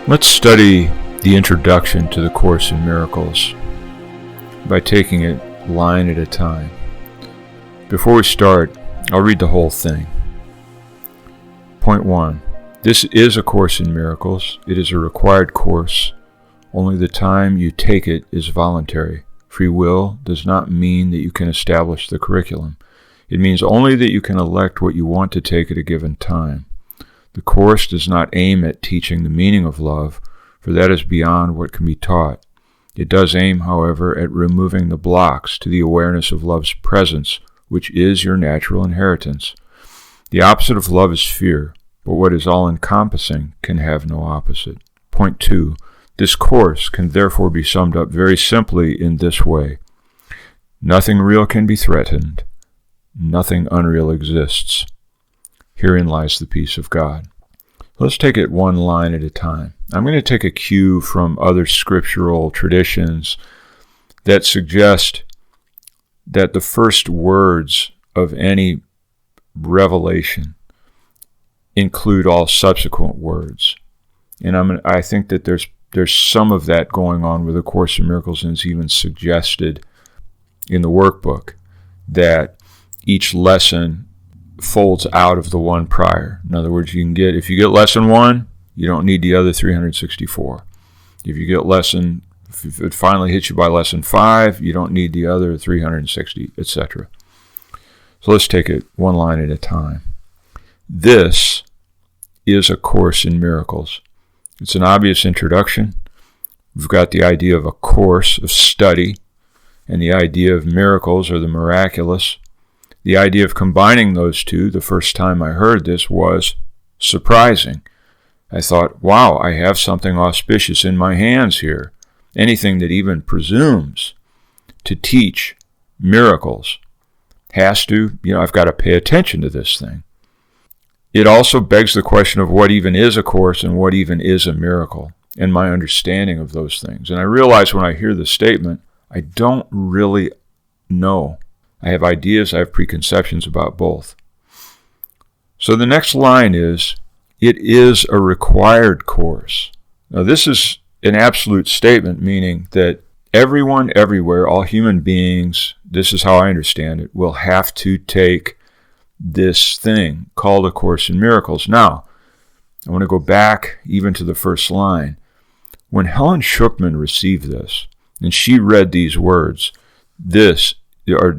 Let's study the introduction to the Course in Miracles by taking it line at a time. Before we start, I'll read the whole thing. Point 1. This is a Course in Miracles. It is a required course. Only the time you take it is voluntary. Free will does not mean that you can establish the curriculum. It means only that you can elect what you want to take at a given time. The Course does not aim at teaching the meaning of love, for that is beyond what can be taught. It does aim, however, at removing the blocks to the awareness of love's presence, which is your natural inheritance. The opposite of love is fear, but what is all-encompassing can have no opposite. Point 2. This course can therefore be summed up very simply in this way. Nothing real can be threatened. Nothing unreal exists. Herein lies the peace of God. Let's take it one line at a time. I'm going to take a cue from other scriptural traditions that suggest that the first words of any revelation include all subsequent words. And I think that there's some of that going on with the Course in Miracles, and it's even suggested in the workbook that each lesson folds out of the one prior. In other words, if you get lesson 1, you don't need the other 364. If it finally hits you by lesson 5, you don't need the other 360, etc. So let's take it one line at a time. This is a Course in Miracles. It's an obvious introduction. We've got the idea of a course of study and the idea of miracles or the miraculous. The idea of combining those two, the first time I heard this, was surprising. I thought, wow, I have something auspicious in my hands here. Anything that even presumes to teach miracles has to, I've got to pay attention to this thing. It also begs the question of what even is a course and what even is a miracle, and my understanding of those things. And I realize when I hear the statement, I don't really know. I have ideas, I have preconceptions about both. So the next line is, it is a required course. Now this is an absolute statement, meaning that everyone, everywhere, all human beings, this is how I understand it, will have to take this thing called A Course in Miracles. Now, I want to go back even to the first line. When Helen Schucman received this, and she read these words,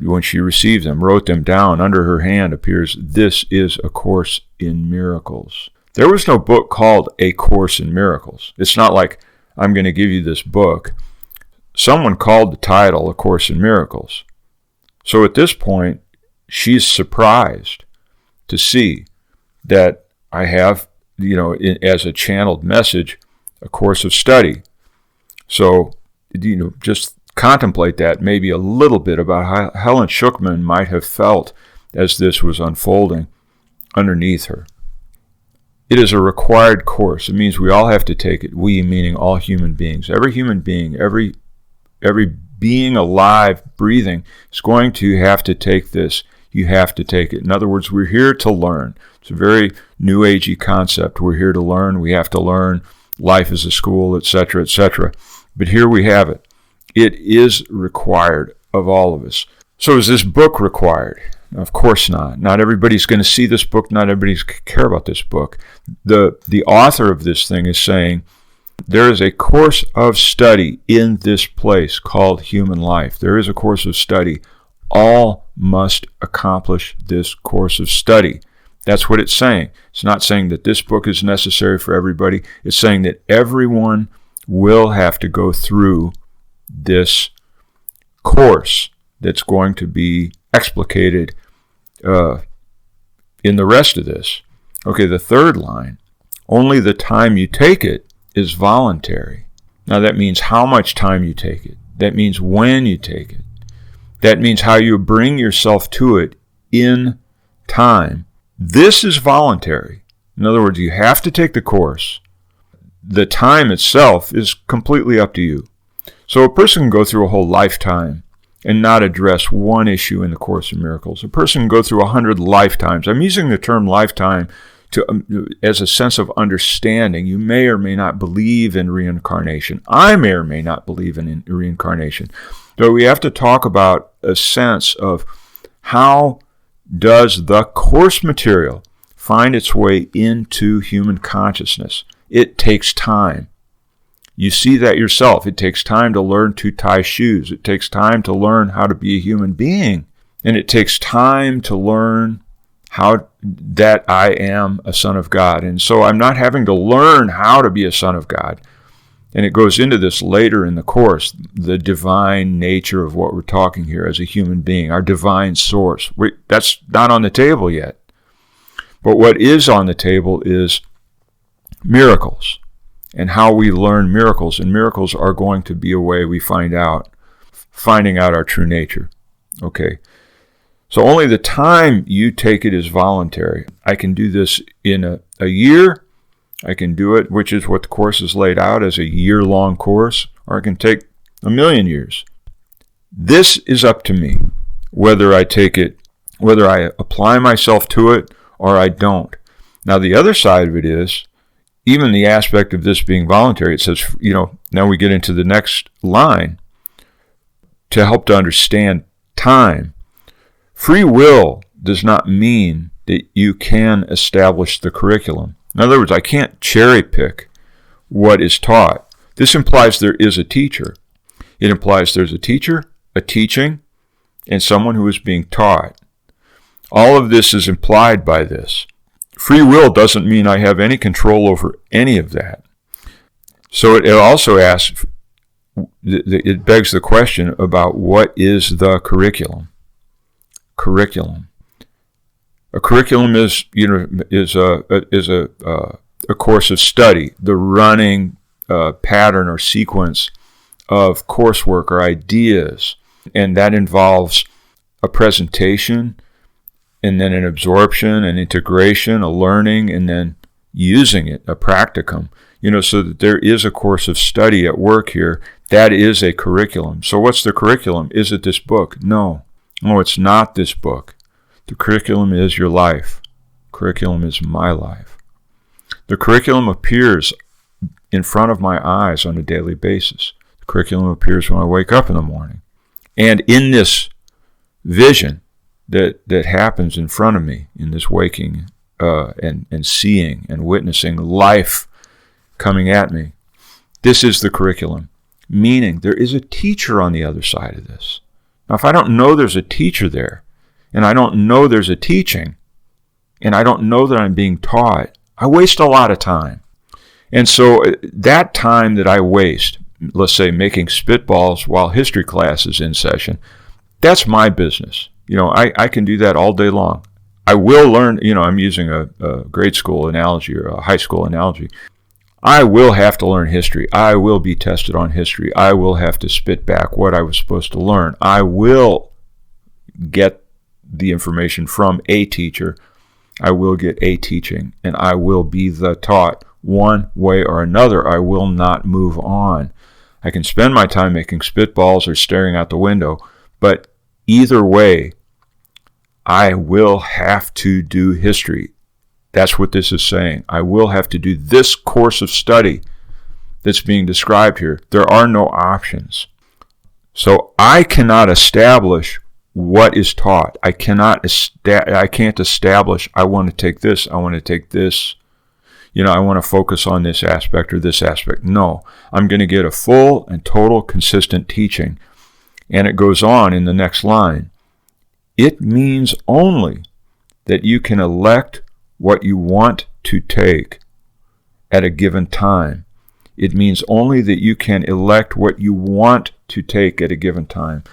when she received them, wrote them down, under her hand appears, "This is a Course in Miracles." There was no book called A Course in Miracles. It's not like, I'm going to give you this book. Someone called the title A Course in Miracles. So at this point, she's surprised to see that I have, as a channeled message, a course of study. So, just contemplate that maybe a little bit about how Helen Schucman might have felt as this was unfolding underneath her. It is a required course. It means we all have to take it. We, meaning all human beings. Every human being, every being alive, breathing, is going to have to take this. You have to take it. In other words, we're here to learn. It's a very new agey concept. We're here to learn. We have to learn. Life is a school, etc., etc. But here we have it. It is required of all of us. So is this book required? Of course not. Not everybody's going to see this book. Not everybody's going to care about this book. The author of this thing is saying, there is a course of study in this place called human life. There is a course of study. All must accomplish this course of study. That's what it's saying. It's not saying that this book is necessary for everybody. It's saying that everyone will have to go through this course that's going to be explicated in the rest of this. Okay, the third line, only the time you take it is voluntary. Now that means how much time you take it. That means when you take it. That means how you bring yourself to it in time. This is voluntary. In other words, you have to take the course. The time itself is completely up to you. So a person can go through a whole lifetime and not address one issue in the Course in Miracles. A person can go through 100 lifetimes. I'm using the term lifetime as a sense of understanding. You may or may not believe in reincarnation. I may or may not believe in reincarnation. So we have to talk about a sense of how does the course material find its way into human consciousness. It takes time. You see that yourself. It takes time to learn to tie shoes. It takes time to learn how to be a human being. And it takes time to learn how that I am a son of God. And so I'm not having to learn how to be a son of God. And it goes into this later in the course, the divine nature of what we're talking here as a human being, our divine source. That's not on the table yet. But what is on the table is miracles and how we learn miracles. And miracles are going to be a way we finding out our true nature. Okay. So only the time you take it is voluntary. I can do this in a year. I can do it, which is what the course is laid out as a year-long course, or I can take 1,000,000 years. This is up to me, whether I take it, whether I apply myself to it or I don't. Now, the other side of it is, even the aspect of this being voluntary, it says, now we get into the next line, to help to understand time. Free will does not mean that you can establish the curriculum. In other words, I can't cherry pick what is taught. This implies there is a teacher. It implies there's a teacher, a teaching, and someone who is being taught. All of this is implied by this. Free will doesn't mean I have any control over any of that. So it also asks, it begs the question about what is the curriculum. Curriculum. A curriculum is a course of study, the running pattern or sequence of coursework or ideas, and that involves a presentation, and then an absorption, an integration, a learning, and then using it, a practicum. So that there is a course of study at work here. That is a curriculum. So what's the curriculum? Is it this book? No, it's not this book. The curriculum is your life. Curriculum is my life. The curriculum appears in front of my eyes on a daily basis. The curriculum appears when I wake up in the morning. And in this vision that happens in front of me, in this waking and seeing and witnessing life coming at me, this is the curriculum. Meaning there is a teacher on the other side of this. Now, if I don't know there's a teacher there, and I don't know there's a teaching, and I don't know that I'm being taught, I waste a lot of time. And so that time that I waste, let's say making spitballs while history class is in session, that's my business. I can do that all day long. I will learn, I'm using a grade school analogy or a high school analogy. I will have to learn history. I will be tested on history. I will have to spit back what I was supposed to learn. I will get the information from a teacher. I will get a teaching, and I will be the taught one way or another. I will not move on. I can spend my time making spitballs or staring out the window, but either way, I will have to do history. That's what this is saying. I will have to do this course of study that's being described here. There are no options. So I cannot establish what is taught. I can't establish, I want to take this, I want to take this, I want to focus on this aspect or this aspect. No, I'm going to get a full and total consistent teaching. And it goes on in the next line. It means only that you can elect what you want to take at a given time. It means only that you can elect what you want to take at a given time.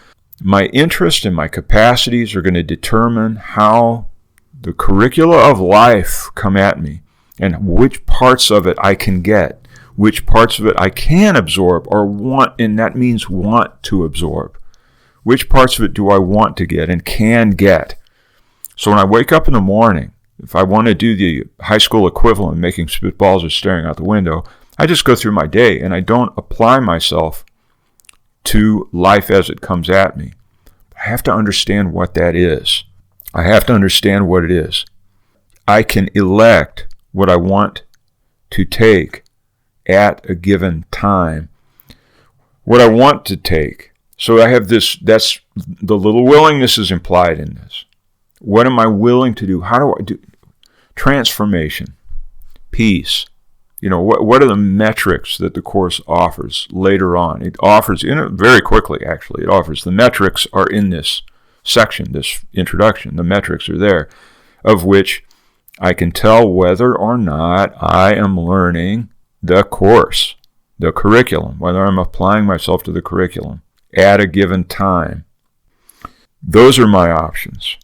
My interest and my capacities are going to determine how the curricula of life come at me and which parts of it I can get, which parts of it I can absorb or want, and that means want to absorb. Which parts of it do I want to get and can get? So when I wake up in the morning, if I want to do the high school equivalent, making spitballs or staring out the window, I just go through my day and I don't apply myself to life as it comes at me. I have to understand what that is. I have to understand what it is. I can elect what I want to take at a given time. What I want to take. So I have this, that's the little willingness is implied in this. What am I willing to do? How do I do? Transformation, peace. What are the metrics that the Course offers later on? It offers, very quickly actually, it offers the metrics are in this section, this introduction. The metrics are there, of which I can tell whether or not I am learning the course, the curriculum, whether I'm applying myself to the curriculum at a given time. Those are my options.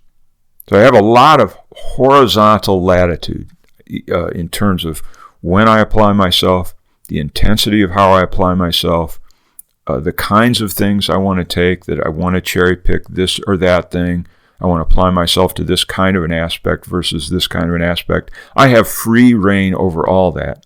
So I have a lot of horizontal latitude in terms of when I apply myself, the intensity of how I apply myself, the kinds of things I want to take, that I want to cherry pick this or that thing. I want to apply myself to this kind of an aspect versus this kind of an aspect. I have free reign over all that.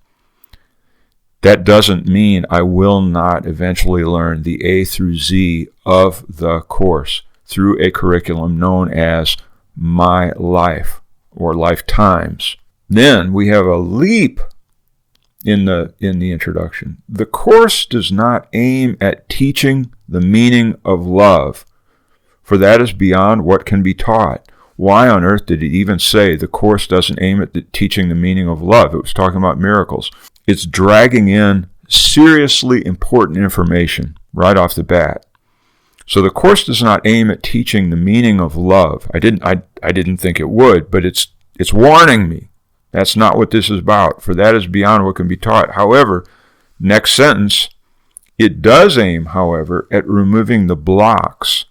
That doesn't mean I will not eventually learn the A through Z of the course through a curriculum known as my life or lifetimes. Then we have a leap in the introduction. The course does not aim at teaching the meaning of love, for that is beyond what can be taught. Why on earth did it even say the course doesn't aim at teaching the meaning of love? It was talking about miracles. It's dragging in seriously important information right off the bat. So the course does not aim at teaching the meaning of love. I didn't think it would, but it's warning me. That's not what this is about, for that is beyond what can be taught. However, next sentence, it does aim, however, at removing the blocks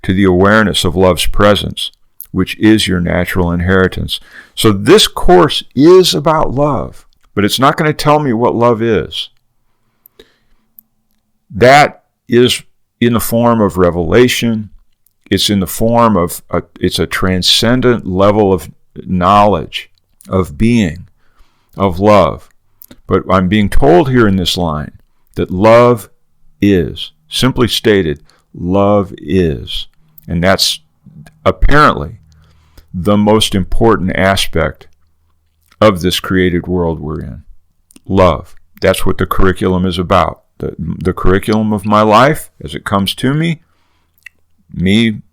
to the awareness of love's presence, which is your natural inheritance. So this course is about love, but it's not going to tell me what love is. That is in the form of revelation. It's in the form of, it's a transcendent level of knowledge, of being, of love. But I'm being told here in this line that love is, simply stated, love is. And that's apparently the most important aspect of this created world we're in. Love. That's what the curriculum is about. The curriculum of my life, as it comes to me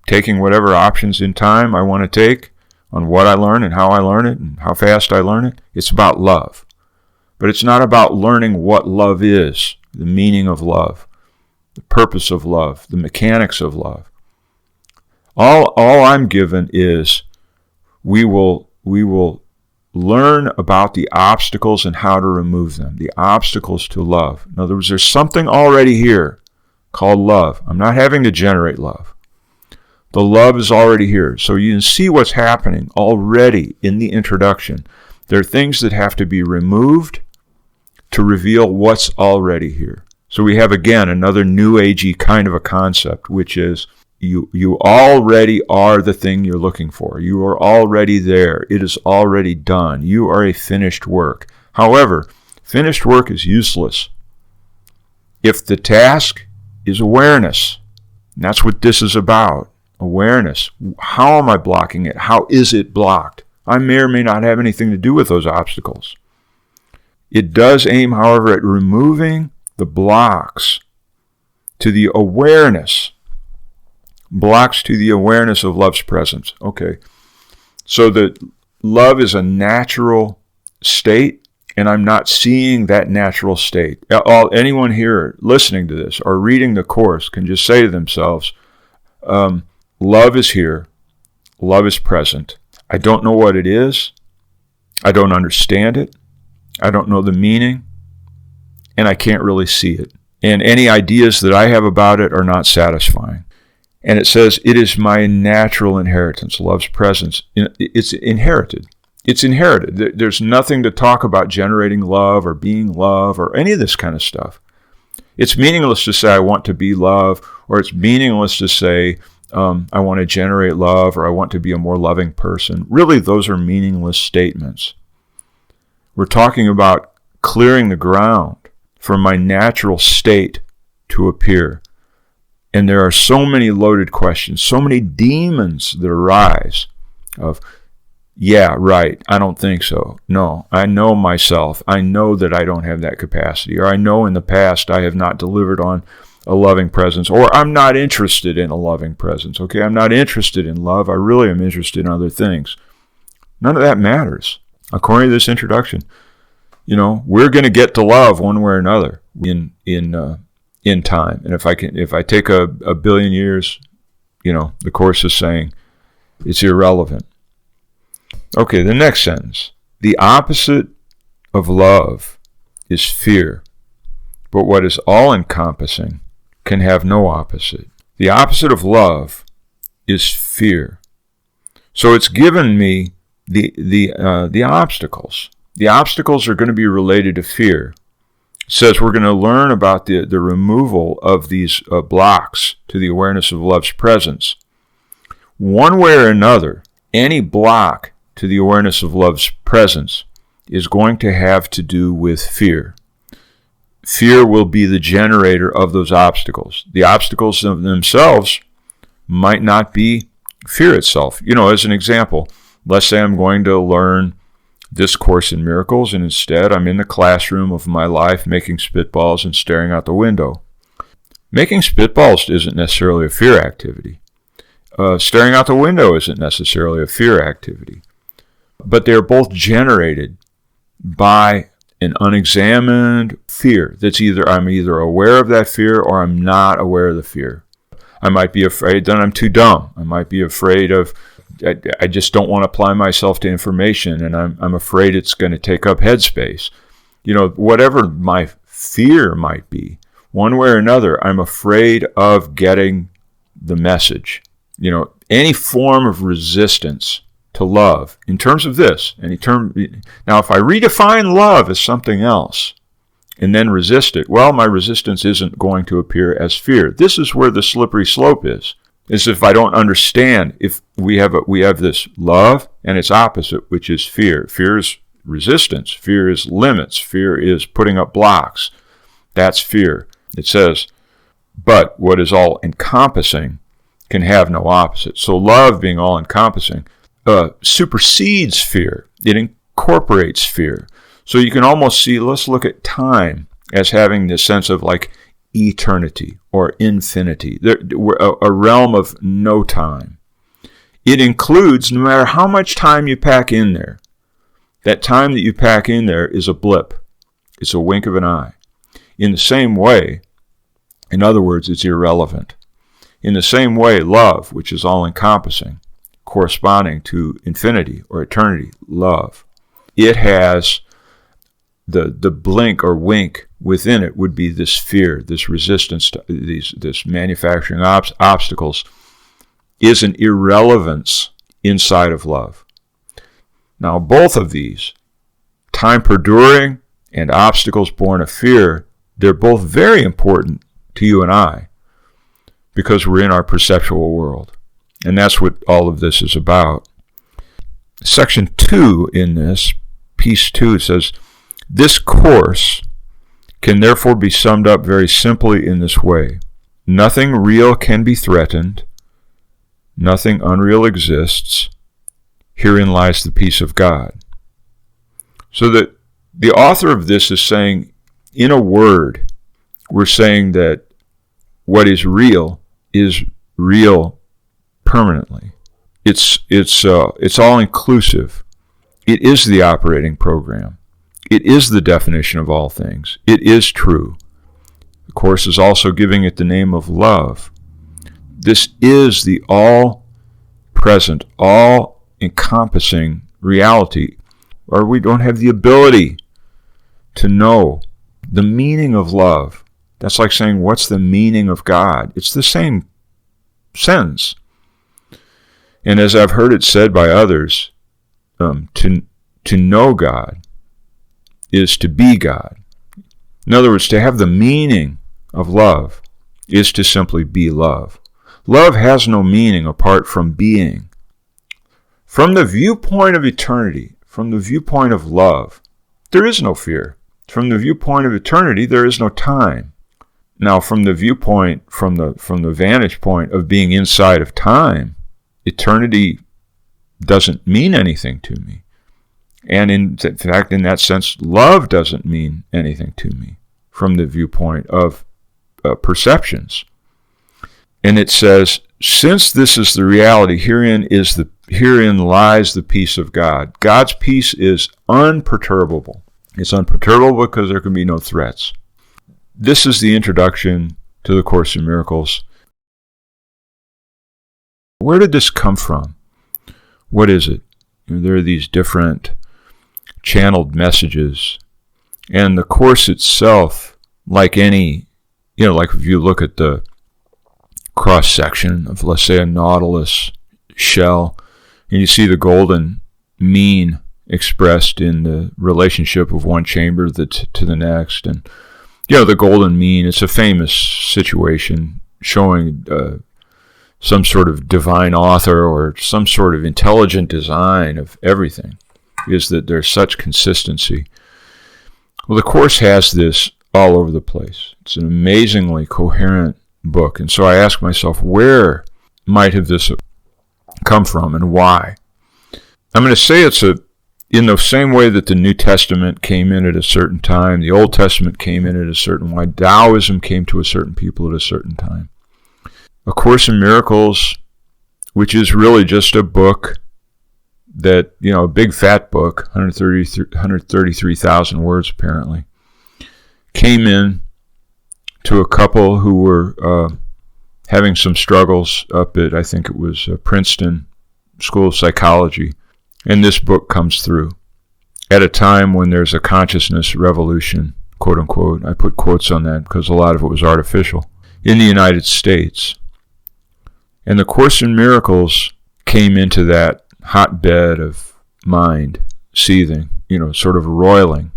taking whatever options in time I want to take on what I learn and how I learn it and how fast I learn it. It's about love. But it's not about learning what love is, the meaning of love, the purpose of love, the mechanics of love. All I'm given is we will learn about the obstacles and how to remove them, the obstacles to love. In other words, there's something already here called love. I'm not having to generate love. The love is already here. So you can see what's happening already in the introduction. There are things that have to be removed to reveal what's already here. So we have, again, another New Agey kind of a concept, which is you already are the thing you're looking for. You are already there. It is already done. You are a finished work. However, finished work is useless if the task is awareness. And that's what this is about. Awareness. How am I blocking it? How is it blocked? I may or may not have anything to do with those obstacles. It does aim, however, at removing the blocks to the awareness. Blocks to the awareness of love's presence. Okay. So that love is a natural state, and I'm not seeing that natural state. Anyone here listening to this or reading the course can just say to themselves, love is here. Love is present. I don't know what it is. I don't understand it. I don't know the meaning. And I can't really see it. And any ideas that I have about it are not satisfying. And it says, it is my natural inheritance, love's presence. It's inherited. It's inherited. There's nothing to talk about generating love or being love or any of this kind of stuff. It's meaningless to say I want to be love, or it's meaningless to say I want to generate love, or I want to be a more loving person. Really, those are meaningless statements. We're talking about clearing the ground for my natural state to appear. And there are so many loaded questions, so many demons that arise of, yeah, right, I don't think so. No, I know myself. I know that I don't have that capacity, or I know in the past I have not delivered on a loving presence, or I'm not interested in a loving presence. Okay, I'm not interested in love. I really am interested in other things. None of that matters. According to this introduction, we're going to get to love one way or another in time. And if I take a billion years, the Course is saying it's irrelevant. Okay, the next sentence. The opposite of love is fear, but what is all-encompassing can have no opposite. The opposite of love is fear. So it's given me the obstacles. The obstacles are going to be related to fear. It says we're going to learn about the removal of these blocks to the awareness of love's presence. One way or another, any block to the awareness of love's presence is going to have to do with fear. Fear will be the generator of those obstacles. The obstacles themselves might not be fear itself. As an example, let's say I'm going to learn this Course in Miracles, and instead I'm in the classroom of my life making spitballs and staring out the window. Making spitballs isn't necessarily a fear activity. Staring out the window isn't necessarily a fear activity. But they're both generated by an unexamined fear. I'm either aware of that fear or I'm not aware of the fear. I might be afraid that I'm too dumb. I might be afraid I just don't want to apply myself to information, and I'm afraid it's going to take up headspace. Whatever my fear might be, one way or another, I'm afraid of getting the message. Any form of resistance to love, in terms of this, now if I redefine love as something else and then resist it, well, my resistance isn't going to appear as fear. This is where the slippery slope is if I don't understand, if we have this love and its opposite, which is fear. Fear is resistance. Fear is limits. Fear is putting up blocks. That's fear. It says, but what is all-encompassing can have no opposite. So love, being all-encompassing, supersedes fear. It incorporates fear. So you can almost see, let's look at time as having this sense of like eternity or infinity, a realm of no time. It includes, no matter how much time you pack in there, that time that you pack in there is a blip. It's a wink of an eye. In the same way, in other words, it's irrelevant. In the same way, love, which is all-encompassing, corresponding to infinity or eternity, love, it has the blink or wink within it would be this fear, this resistance to this manufacturing obstacles, is an irrelevance inside of love. Now, both of these, time perduring and obstacles born of fear, they're both very important to you and I because we're in our perceptual world. And that's what all of this is about. Section 2 in this, piece 2, says, this course can therefore be summed up very simply in this way. Nothing real can be threatened. Nothing unreal exists. Herein lies the peace of God. So that the author of this is saying, in a word, we're saying that what is real permanently. It's all inclusive. It is the operating program. It is the definition of all things. It is true. The Course is also giving it the name of love. This is the all-present, all-encompassing reality, or we don't have the ability to know the meaning of love. That's like saying, what's the meaning of God? It's the same sense. And as I've heard it said by others, to know God is to be God. In other words, to have the meaning of love is to simply be love. Love has no meaning apart from being. From the viewpoint of eternity, from the viewpoint of love, there is no fear. From the viewpoint of eternity, there is no time. Now, from the viewpoint, from the vantage point of being inside of time, eternity doesn't mean anything to me. And in fact, in that sense, love doesn't mean anything to me from the viewpoint of perceptions. And it says, since this is the reality, herein lies the peace of God. God's peace is unperturbable. It's unperturbable because there can be no threats. This is the introduction to the Course in Miracles. Where did this come from? What is it? There are these different channeled messages. And the Course itself, like any, like if you look at the cross-section of, let's say, a nautilus shell, and you see the golden mean expressed in the relationship of one chamber to the next. And, the golden mean, it's a famous situation showing some sort of divine author or some sort of intelligent design of everything, is that there's such consistency. Well, the Course has this all over the place. It's an amazingly coherent book. And so I ask myself, where might have this come from and why? I'm going to say it's in the same way that the New Testament came in at a certain time, the Old Testament came in at a certain way, Taoism came to a certain people at a certain time. A Course in Miracles, which is really just a book that, a big fat book, 133,000 words apparently, came in to a couple who were having some struggles up at, I think it was Princeton School of Psychology. And this book comes through at a time when there's a consciousness revolution, quote unquote. I put quotes on that because a lot of it was artificial, in the United States. And the Course in Miracles came into that hotbed of mind seething, sort of roiling.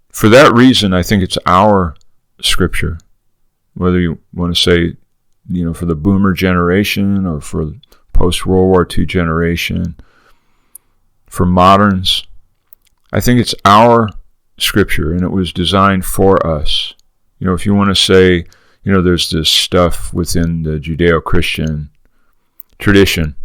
For that reason, I think it's our scripture, whether you want to say, for the boomer generation or for post-World War II generation, for moderns. I think it's our scripture, and it was designed for us. If you want to say, there's this stuff within the Judeo-Christian tradition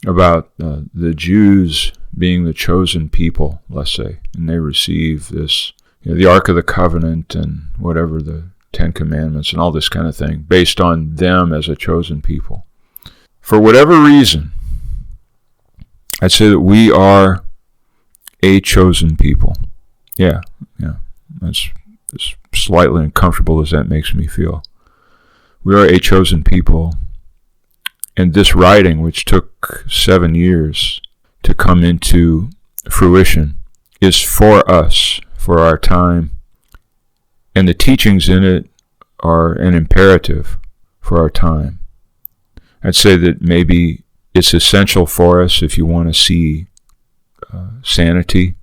about the Jews being the chosen people, let's say, and they receive this, the Ark of the Covenant and whatever, the Ten Commandments and all this kind of thing, based on them as a chosen people. For whatever reason, I'd say that we are a chosen people. Yeah. That's as slightly uncomfortable as that makes me feel. We are a chosen people. And this writing, which took 7 years to come into fruition, is for us, for our time. And the teachings in it are an imperative for our time. I'd say that maybe it's essential for us if you want to see sanity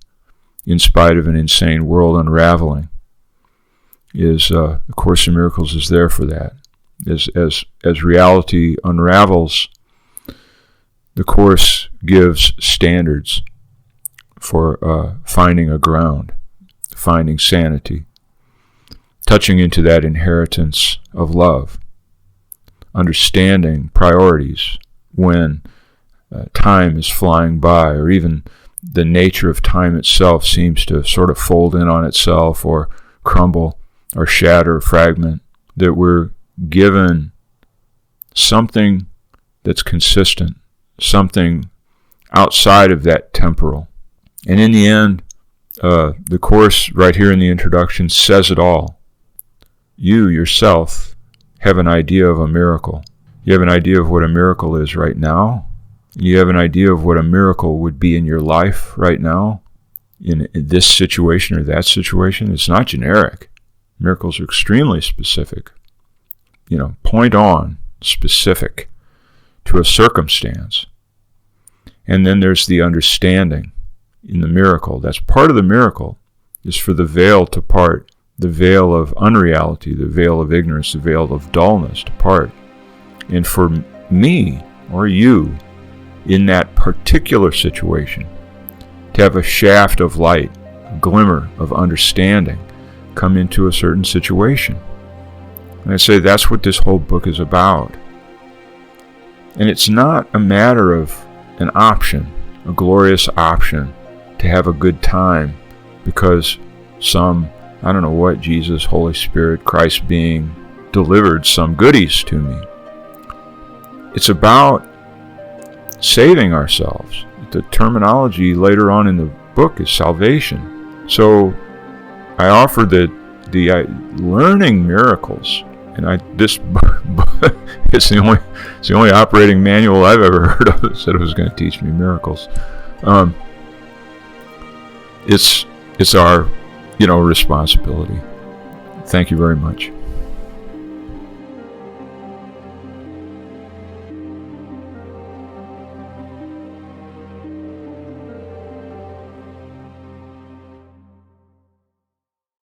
in spite of an insane world unraveling. The Course in Miracles is there for that. As reality unravels, the Course gives standards for finding a ground, finding sanity, touching into that inheritance of love, understanding priorities when time is flying by, or even the nature of time itself seems to sort of fold in on itself or crumble or shatter or fragment, that we're given something that's consistent, something outside of that temporal. And in the end, the Course right here in the introduction says it all. You yourself have an idea of a miracle. You have an idea of what a miracle is right now. You have an idea of what a miracle would be in your life right now, in this situation or that situation. It's not generic. Miracles are extremely specific. Point on, specific to a circumstance. And then there's the understanding in the miracle. That's part of the miracle, is for the veil to part, the veil of unreality, the veil of ignorance, the veil of dullness to part. And for me or you, in that particular situation, to have a shaft of light, a glimmer of understanding come into a certain situation. And I say that's what this whole book is about. And it's not a matter of an option, a glorious option to have a good time because some, I don't know what, Jesus, Holy Spirit, Christ being delivered some goodies to me. It's about saving ourselves. The terminology later on in the book is salvation. So I offer the learning miracles, and this it's the only operating manual I've ever heard of that said it was going to teach me miracles. It's our responsibility. Thank you very much.